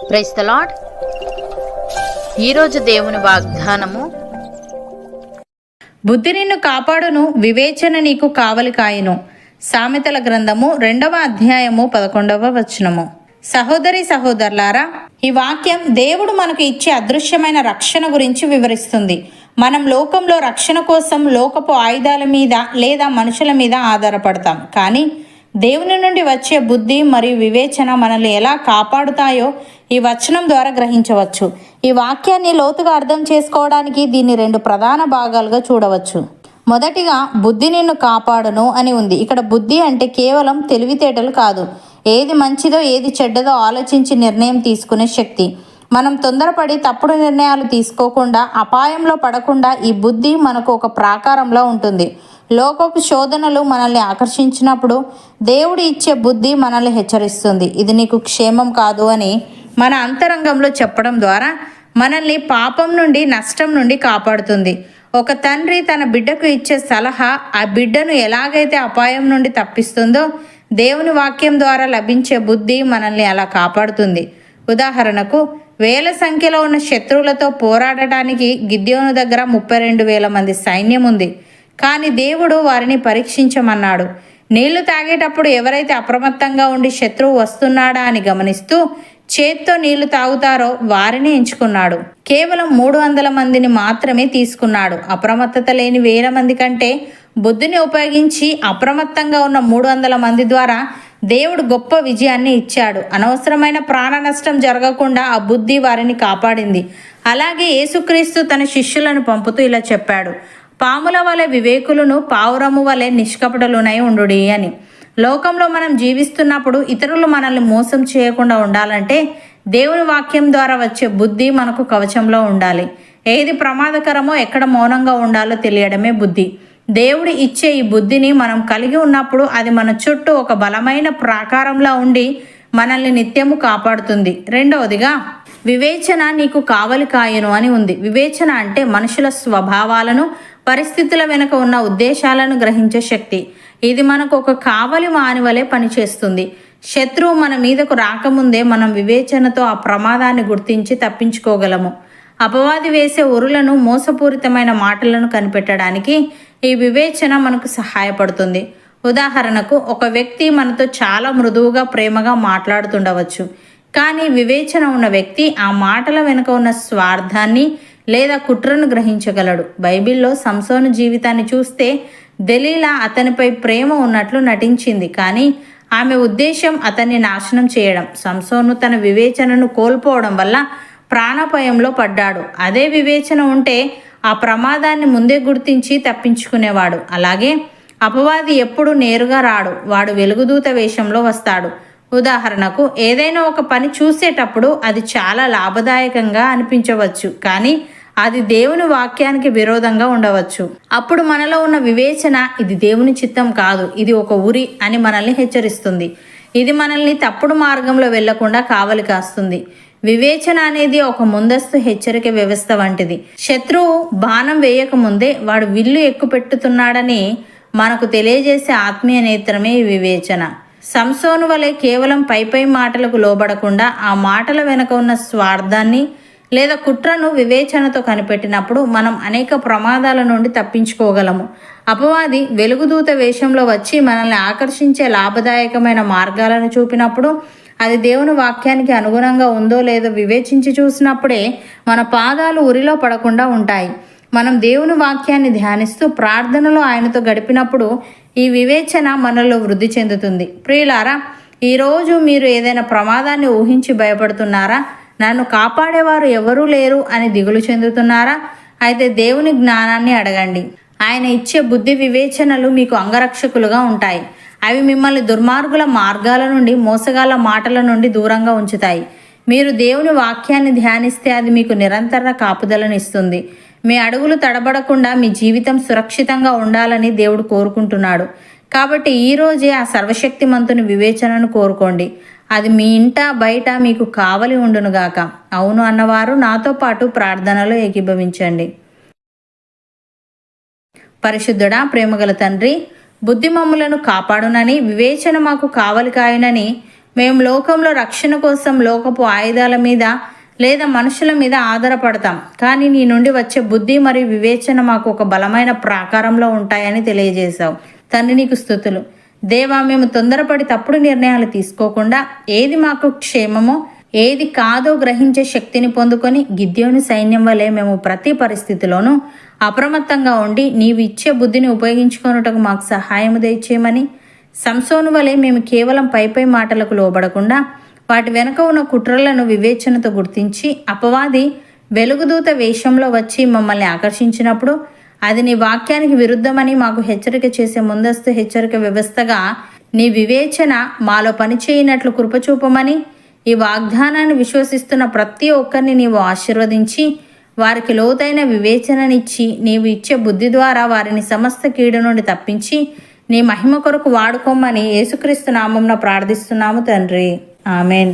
Praise the lord. ఈరోజు దేవుని వాగ్దానము, బుద్ధి నిన్ను కాపాడును, వివేచన నీకు కావలి కాయును. సామెతల గ్రంథము 2వ అధ్యాయము 11వ వచనము. సహోదరి సహోదరులారా, ఈ వాక్యం దేవుడు మనకు ఇచ్చే అదృశ్యమైన రక్షణ గురించి వివరిస్తుంది. మనం లోకంలో రక్షణ కోసం లోకపు ఆయుధాల మీద లేదా మనుషుల మీద ఆధారపడతాం. కానీ దేవుని నుండి వచ్చే బుద్ధి మరియు వివేచన మనల్ని ఎలా కాపాడుతాయో ఈ వచనం ద్వారా గ్రహించవచ్చు. ఈ వాక్యాన్ని లోతుగా అర్థం చేసుకోవడానికి దీన్ని 2 ప్రధాన భాగాలుగా చూడవచ్చు. మొదటిగా బుద్ధి నిన్ను కాపాడును అని ఉంది. ఇక్కడ బుద్ధి అంటే కేవలం తెలివితేటలు కాదు, ఏది మంచిదో ఏది చెడ్డదో ఆలోచించి నిర్ణయం తీసుకునే శక్తి. మనం తొందరపడి తప్పుడు నిర్ణయాలు తీసుకోకుండా, అపాయంలో పడకుండా ఈ బుద్ధి మనకు ఒక ప్రాకారంలో ఉంటుంది. లోకపు శోధనలు మనల్ని ఆకర్షించినప్పుడు దేవుడు ఇచ్చే బుద్ధి మనల్ని హెచ్చరిస్తుంది. ఇది నీకు క్షేమం కాదు అని మన అంతరంగంలో చెప్పడం ద్వారా మనల్ని పాపం నుండి, నష్టం నుండి కాపాడుతుంది. ఒక తండ్రి తన బిడ్డకు ఇచ్చే సలహా ఆ బిడ్డను ఎలాగైతే అపాయం నుండి తప్పిస్తుందో, దేవుని వాక్యం ద్వారా లభించే బుద్ధి మనల్ని అలా కాపాడుతుంది. ఉదాహరణకు, వేల సంఖ్యలో ఉన్న శత్రువులతో పోరాడటానికి గిద్యోను దగ్గర 32,000 మంది సైన్యం ఉంది. కానీ దేవుడు వారిని పరీక్షించమన్నాడు. నీళ్లు తాగేటప్పుడు ఎవరైతే అప్రమత్తంగా ఉండి శత్రువు వస్తున్నాడా అని గమనిస్తూ చేత్తో నీళ్లు తాగుతారో వారిని ఎంచుకున్నాడు. కేవలం 300 మందిని మాత్రమే తీసుకున్నాడు. అప్రమత్తత లేని 1000 మంది కంటే బుద్ధిని ఉపయోగించి అప్రమత్తంగా ఉన్న 300 మంది ద్వారా దేవుడు గొప్ప విజయాన్ని ఇచ్చాడు. అనవసరమైన ప్రాణ నష్టం జరగకుండా ఆ బుద్ధి వారిని కాపాడింది. అలాగే యేసుక్రీస్తు తన శిష్యులను పంపుతూ ఇలా చెప్పాడు, పాముల వలె వివేకులను, పావురము వలె నిష్కపటలునై ఉండుడి అని. లోకంలో మనం జీవిస్తున్నప్పుడు ఇతరులు మనల్ని మోసం చేయకుండా ఉండాలంటే దేవుని వాక్యం ద్వారా వచ్చే బుద్ధి మనకు కవచంలో ఉండాలి. ఏది ప్రమాదకరమో, ఎక్కడ మౌనంగా ఉండాలో తెలియడమే బుద్ధి. దేవుడు ఇచ్చే ఈ బుద్ధిని మనం కలిగి ఉన్నప్పుడు అది మన చుట్టూ ఒక బలమైన ప్రాకారంలా ఉండి మనల్ని నిత్యము కాపాడుతుంది. రెండవదిగా, వివేచన నీకు కావలి కాయును అని ఉంది. వివేచన అంటే మనుషుల స్వభావాలను, పరిస్థితుల వెనుక ఉన్న ఉద్దేశాలను గ్రహించే శక్తి. ఇది మనకు ఒక కావలి మానివలే పనిచేస్తుంది. శత్రువు మన మీదకు రాకముందే మనం వివేచనతో ఆ ప్రమాదాన్ని గుర్తించి తప్పించుకోగలము. అపవాది వేసే ఉరులను, మోసపూరితమైన మాటలను కనిపెట్టడానికి ఈ వివేచన మనకు సహాయపడుతుంది. ఉదాహరణకు, ఒక వ్యక్తి మనతో చాలా మృదువుగా, ప్రేమగా మాట్లాడుతుండవచ్చు. కానీ వివేచన ఉన్న వ్యక్తి ఆ మాటల వెనుక ఉన్న స్వార్థాన్ని లేదా కుట్రను గ్రహించగలడు. బైబిల్లో సంసోను జీవితాన్ని చూస్తే దెలీలా అతనిపై ప్రేమ ఉన్నట్లు నటించింది, కానీ ఆమె ఉద్దేశం అతన్ని నాశనం చేయడం. సంసోను తన వివేచనను కోల్పోవడం వల్ల ప్రాణాపాయంలో పడ్డాడు. అదే వివేచన ఉంటే ఆ ప్రమాదాన్ని ముందే గుర్తించి తప్పించుకునేవాడు. అలాగే అపవాది ఎప్పుడు నేరుగా రాడు, వాడు వెలుగుదూత వేషంలో వస్తాడు. ఉదాహరణకు, ఏదైనా ఒక పని చూసేటప్పుడు అది చాలా లాభదాయకంగా అనిపించవచ్చు, కానీ అది దేవుని వాక్యానికి విరోధంగా ఉండవచ్చు. అప్పుడు మనలో ఉన్న వివేచన ఇది దేవుని చిత్తం కాదు, ఇది ఒక ఉరి అని మనల్ని హెచ్చరిస్తుంది. ఇది మనల్ని తప్పుడు మార్గంలో వెళ్లకుండా కావలి కాస్తుంది. వివేచన అనేది ఒక ముందస్తు హెచ్చరిక వ్యవస్థ వంటిది. శత్రువు బాణం వేయకముందే వాడు విల్లు ఎక్కుపెట్టుతున్నాడని మనకు తెలియజేసే ఆత్మీయ నేత్రమే ఈ వివేచన. సంసోను వలె కేవలం పై మాటలకు లోబడకుండా ఆ మాటల వెనుక ఉన్న స్వార్థాన్ని లేదా కుట్రను వివేచనతో కనిపెట్టినప్పుడు మనం అనేక ప్రమాదాల నుండి తప్పించుకోగలము. అపవాది వెలుగుదూత వేషంలో వచ్చి మనల్ని ఆకర్షించే లాభదాయకమైన మార్గాలను చూపినప్పుడు అది దేవుని వాక్యానికి అనుగుణంగా ఉందో లేదో వివేచించి చూసినప్పుడే మన పాదాలు ఉరిలో పడకుండా ఉంటాయి. మనం దేవుని వాక్యాన్ని ధ్యానిస్తూ ప్రార్థనలో ఆయనతో గడిపినప్పుడు ఈ వివేచన మనలో వృద్ధి చెందుతుంది. ప్రియులారా, ఈరోజు మీరు ఏదైనా ప్రమాదాన్ని ఊహించి భయపడుతున్నారా? నన్ను కాపాడేవారు ఎవరూ లేరు అని దిగులు చెందుతున్నారా? అయితే దేవుని జ్ఞానాన్ని అడగండి. ఆయన ఇచ్చే బుద్ధి వివేచనలు మీకు అంగరక్షకులుగా ఉంటాయి. అవి మిమ్మల్ని దుర్మార్గుల మార్గాల నుండి, మోసగాల మాటల నుండి దూరంగా ఉంచుతాయి. మీరు దేవుని వాక్యాన్ని ధ్యానిస్తే అది మీకు నిరంతర కాపుదలను ఇస్తుంది. మీ అడుగులు తడబడకుండా మీ జీవితం సురక్షితంగా ఉండాలని దేవుడు కోరుకుంటున్నాడు. కాబట్టి ఈరోజే ఆ సర్వశక్తిమంతుని వివేచనను కోరుకోండి. అది మీ ఇంట బయట మీకు కావలి ఉండునుగాక. అవును అన్నవారు నాతో పాటు ప్రార్థనలో ఏకీభవించండి. పరిశుద్ధుడా, ప్రేమగల తండ్రి, బుద్ధి మమ్ములను కాపాడునని, వివేచన మాకు కావలి కాయునని మేము లోకంలో రక్షణ కోసం లోకపు ఆయుధాల మీద లేదా మనుషుల మీద ఆధారపడతాం, కానీ నీ నుండి వచ్చే బుద్ధి మరియు వివేచన మాకు ఒక బలమైన ప్రాకారంలో ఉంటాయని తెలియజేశావు. తండ్రి, నీకు స్తుతులు. దేవా, మేము తొందరపడి తప్పుడు నిర్ణయాలు తీసుకోకుండా ఏది మాకు క్షేమమో ఏది కాదో గ్రహించే శక్తిని పొందుకొని గిద్యోని సైన్యం వలె మేము ప్రతి పరిస్థితిలోనూ అప్రమత్తంగా ఉండి నీవు ఇచ్చే బుద్ధిని ఉపయోగించుకొనుటకు మాకు సహాయము దయచేయమని, సంసోను వలె మేము కేవలం పై మాటలకు లోబడకుండా వాటి వెనుక ఉన్న కుట్రలను వివేచనతో గుర్తించి అపవాది వెలుగుదూత వేషంలో వచ్చి మమ్మల్ని ఆకర్షించినప్పుడు అది నీ వాక్యానికి విరుద్ధమని మాకు హెచ్చరిక చేసే ముందస్తు హెచ్చరిక వ్యవస్థగా నీ వివేచన మాలో పనిచేయనట్లు కృపచూపమని, ఈ వాగ్దానాన్ని విశ్వసిస్తున్న ప్రతి ఒక్కరిని నీవు ఆశీర్వదించి వారికి లోతైన వివేచననిచ్చి నీవు ఇచ్చే బుద్ధి ద్వారా వారిని సమస్త కీడు నుండి తప్పించి నీ మహిమ కొరకు వాడుకోమని యేసుక్రీస్తు నామమున ప్రార్థిస్తున్నాము తండ్రి. ఆమెన్.